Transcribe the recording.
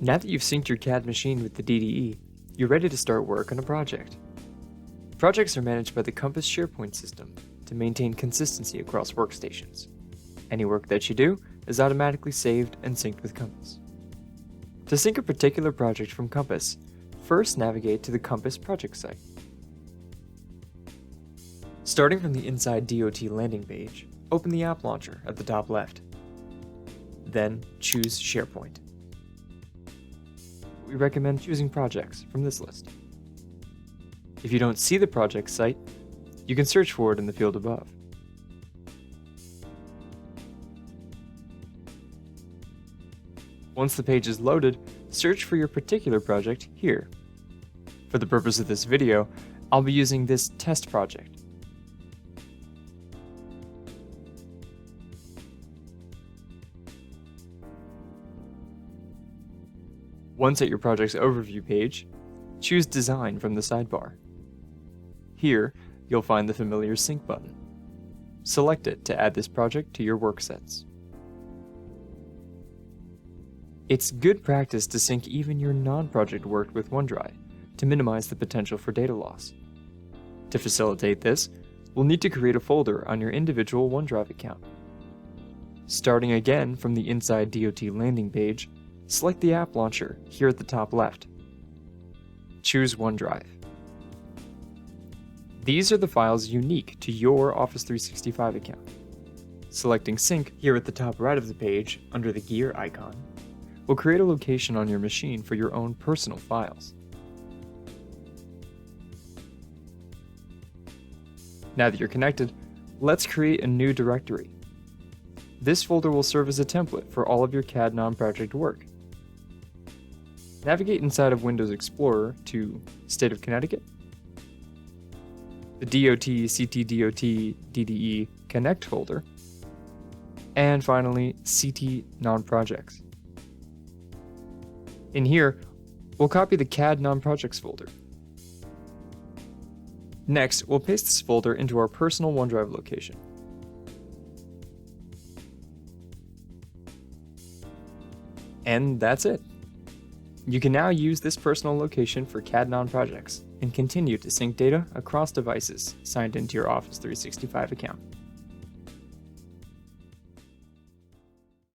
Now that you've synced your CAD machine with the DDE, you're ready to start work on a project. Projects are managed by the Compass SharePoint system to maintain consistency across workstations. Any work that you do is automatically saved and synced with Compass. To sync a particular project from Compass, first navigate to the Compass project site. Starting from the inside DOT landing page, open the app launcher at the top left. Then choose SharePoint. We recommend choosing projects from this list. If you don't see the project site, you can search for it in the field above. Once the page is loaded, search for your particular project here. For the purpose of this video, I'll be using this test project. Once at your project's overview page, choose Design from the sidebar. Here, you'll find the familiar Sync button. Select it to add this project to your work sets. It's good practice to sync even your non-project work with OneDrive to minimize the potential for data loss. To facilitate this, we'll need to create a folder on your individual OneDrive account. Starting again from the inside DOT landing page, select the app launcher here at the top left. Choose OneDrive. These are the files unique to your Office 365 account. Selecting Sync here at the top right of the page under the gear icon will create a location on your machine for your own personal files. Now that you're connected, let's create a new directory. This folder will serve as a template for all of your CAD non-project work. Navigate inside of Windows Explorer to State of Connecticut, the DOT CTDOT DDE Connect folder, and finally CT Non-Projects. In here, we'll copy the CAD Non-Projects folder. Next, we'll paste this folder into our personal OneDrive location. And that's it. You can now use this personal location for CAD non-projects and continue to sync data across devices signed into your Office 365 account.